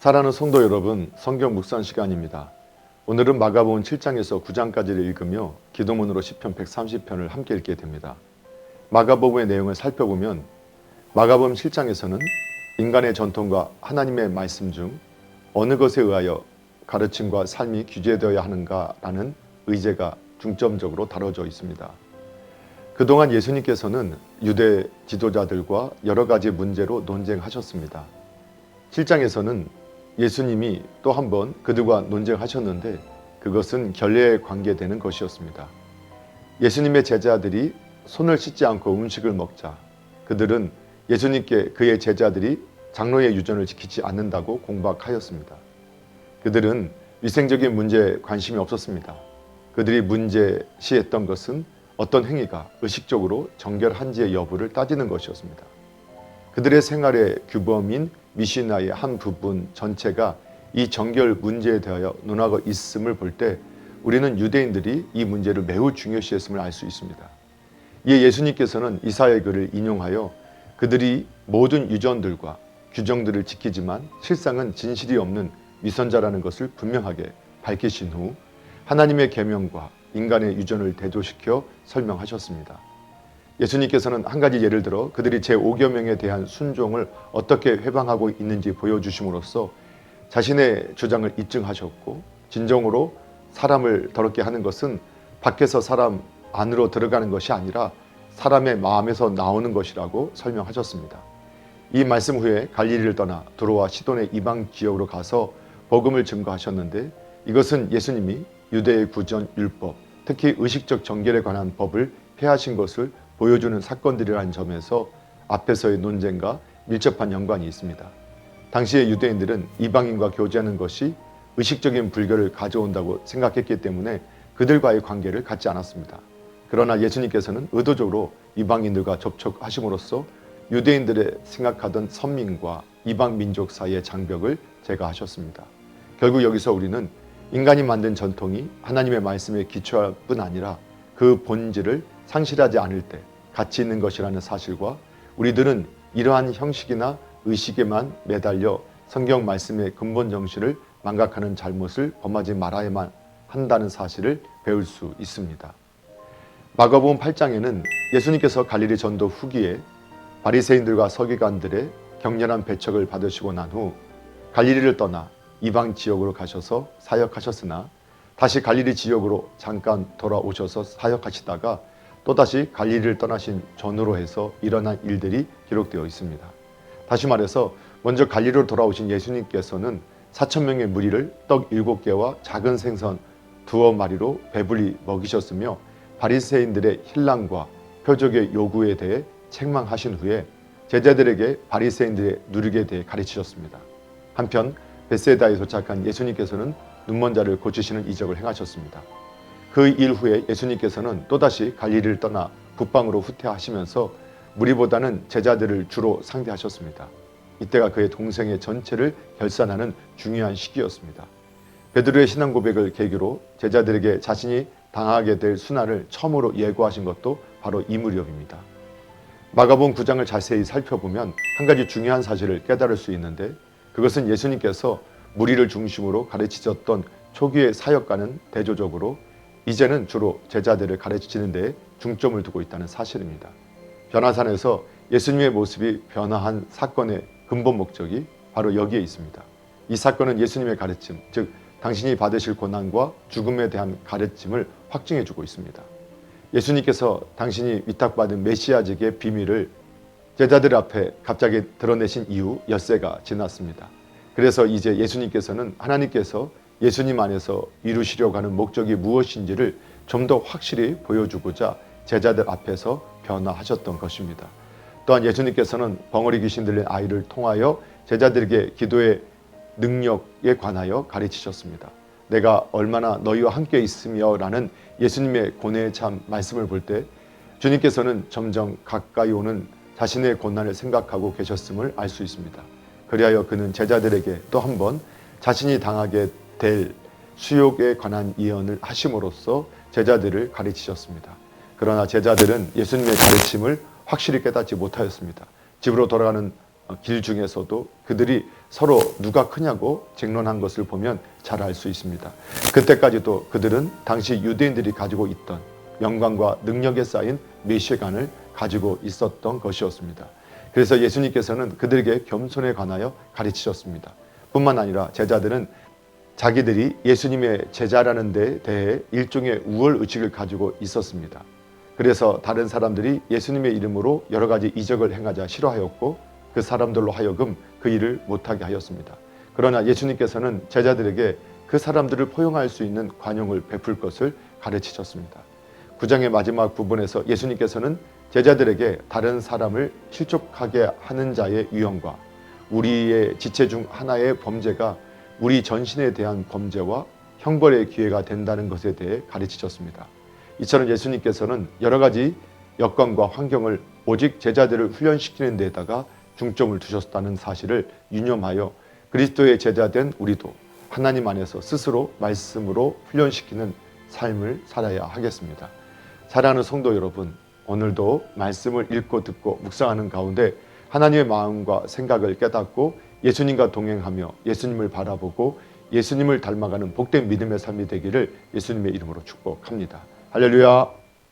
사랑하는 성도 여러분, 성경 묵상 시간입니다. 오늘은 마가복음 7장에서 9장까지를 읽으며 기도문으로 시편 130편을 함께 읽게 됩니다. 마가복음의 내용을 살펴보면 마가복음 7장에서는 인간의 전통과 하나님의 말씀 중 어느 것에 의하여 가르침과 삶이 규제되어야 하는가라는 의제가 중점적으로 다뤄져 있습니다. 그동안 예수님께서는 유대 지도자들과 여러 가지 문제로 논쟁하셨습니다. 7장에서는 예수님이 또 한 번 그들과 논쟁하셨는데 그것은 결례에 관계되는 것이었습니다. 예수님의 제자들이 손을 씻지 않고 음식을 먹자 그들은 예수님께 그의 제자들이 장로의 유전을 지키지 않는다고 공박하였습니다. 그들은 위생적인 문제에 관심이 없었습니다. 그들이 문제시했던 것은 어떤 행위가 의식적으로 정결한지의 여부를 따지는 것이었습니다. 그들의 생활의 규범인 미시나의 한 부분 전체가 이 정결 문제에 대하여 논하고 있음을 볼 때 우리는 유대인들이 이 문제를 매우 중요시했음을 알 수 있습니다. 이에 예수님께서는 이사야의 글을 인용하여 그들이 모든 유전들과 규정들을 지키지만 실상은 진실이 없는 위선자라는 것을 분명하게 밝히신 후 하나님의 계명과 인간의 유전을 대조시켜 설명하셨습니다. 예수님께서는 한 가지 예를 들어 그들이 제5계명에 대한 순종을 어떻게 회방하고 있는지 보여주심으로써 자신의 주장을 입증하셨고, 진정으로 사람을 더럽게 하는 것은 밖에서 사람 안으로 들어가는 것이 아니라 사람의 마음에서 나오는 것이라고 설명하셨습니다. 이 말씀 후에 갈릴리를 떠나 두로와 시돈의 이방 지역으로 가서 복음을 증거하셨는데, 이것은 예수님이 유대의 구전 율법, 특히 의식적 정결에 관한 법을 폐하신 것을 보여주는 사건들이라는 점에서 앞에서의 논쟁과 밀접한 연관이 있습니다. 당시의 유대인들은 이방인과 교제하는 것이 의식적인 불교를 가져온다고 생각했기 때문에 그들과의 관계를 갖지 않았습니다. 그러나 예수님께서는 의도적으로 이방인들과 접촉하심으로써 유대인들의 생각하던 선민과 이방 민족 사이의 장벽을 제거하셨습니다. 결국 여기서 우리는 인간이 만든 전통이 하나님의 말씀에 기초할 뿐 아니라 그 본질을 상실하지 않을 때 가치 있는 것이라는 사실과 우리들은 이러한 형식이나 의식에만 매달려 성경 말씀의 근본 정신을 망각하는 잘못을 범하지 말아야만 한다는 사실을 배울 수 있습니다. 마가복음 8장에는 예수님께서 갈릴리 전도 후기에 바리새인들과 서기관들의 격렬한 배척을 받으시고 난 후 갈릴리를 떠나 이방 지역으로 가셔서 사역하셨으나 다시 갈릴리 지역으로 잠깐 돌아오셔서 사역하시다가 또다시 갈릴리를 떠나신 전후로 해서 일어난 일들이 기록되어 있습니다. 다시 말해서 먼저 갈릴리로 돌아오신 예수님께서는 4,000명의 무리를 떡 7개와 작은 생선 2마리로 배불리 먹이셨으며 바리새인들의 신랑과 표적의 요구에 대해 책망하신 후에 제자들에게 바리새인들의 누룩에 대해 가르치셨습니다. 한편 벳세다에 도착한 예수님께서는 눈먼 자를 고치시는 이적을 행하셨습니다. 그 일 후에 예수님께서는 또다시 갈릴리를 떠나 북방으로 후퇴하시면서 무리보다는 제자들을 주로 상대하셨습니다. 이때가 그의 동생의 전체를 결산하는 중요한 시기였습니다. 베드로의 신앙 고백을 계기로 제자들에게 자신이 당하게 될 순환을 처음으로 예고하신 것도 바로 이 무렵입니다. 마가복음 9장을 자세히 살펴보면 한 가지 중요한 사실을 깨달을 수 있는데, 그것은 예수님께서 무리를 중심으로 가르치셨던 초기의 사역과는 대조적으로 이제는 주로 제자들을 가르치는 데 중점을 두고 있다는 사실입니다. 변화산에서 예수님의 모습이 변화한 사건의 근본 목적이 바로 여기에 있습니다. 이 사건은 예수님의 가르침, 즉 당신이 받으실 고난과 죽음에 대한 가르침을 확증해주고 있습니다. 예수님께서 당신이 위탁받은 메시아직의 비밀을 제자들 앞에 갑자기 드러내신 이후 엿새가 지났습니다. 그래서 이제 예수님께서는 하나님께서 예수님 안에서 이루시려고 하는 목적이 무엇인지를 좀 더 확실히 보여주고자 제자들 앞에서 변화하셨던 것입니다. 또한 예수님께서는 벙어리 귀신 들린 아이를 통하여 제자들에게 기도의 능력에 관하여 가르치셨습니다. 내가 얼마나 너희와 함께 있으며 라는 예수님의 고뇌의 참 말씀을 볼 때 주님께서는 점점 가까이 오는 자신의 고난을 생각하고 계셨음을 알 수 있습니다. 그리하여 그는 제자들에게 또 한 번 자신이 당하게 될 수욕에 관한 예언을 하심으로써 제자들을 가르치셨습니다. 그러나 제자들은 예수님의 가르침을 확실히 깨닫지 못하였습니다. 집으로 돌아가는 길 중에서도 그들이 서로 누가 크냐고 쟁론한 것을 보면 잘 알 수 있습니다. 그때까지도 그들은 당시 유대인들이 가지고 있던 영광과 능력에 쌓인 메시아관을 가지고 있었던 것이었습니다. 그래서 예수님께서는 그들에게 겸손에 관하여 가르치셨습니다. 뿐만 아니라 제자들은 자기들이 예수님의 제자라는 데 대해 일종의 우월의식을 가지고 있었습니다. 그래서 다른 사람들이 예수님의 이름으로 여러 가지 이적을 행하자 싫어하였고 그 사람들로 하여금 그 일을 못하게 하였습니다. 그러나 예수님께서는 제자들에게 그 사람들을 포용할 수 있는 관용을 베풀 것을 가르치셨습니다. 9장의 마지막 부분에서 예수님께서는 제자들에게 다른 사람을 실족하게 하는 자의 유형과 우리의 지체 중 하나의 범죄가 우리 전신에 대한 범죄와 형벌의 기회가 된다는 것에 대해 가르치셨습니다. 이처럼 예수님께서는 여러 가지 여건과 환경을 오직 제자들을 훈련시키는 데다가 중점을 두셨다는 사실을 유념하여 그리스도의 제자된 우리도 하나님 안에서 스스로 말씀으로 훈련시키는 삶을 살아야 하겠습니다. 사랑하는 성도 여러분, 오늘도 말씀을 읽고 듣고 묵상하는 가운데 하나님의 마음과 생각을 깨닫고 예수님과 동행하며 예수님을 바라보고 예수님을 닮아가는 복된 믿음의 삶이 되기를 예수님의 이름으로 축복합니다. 할렐루야.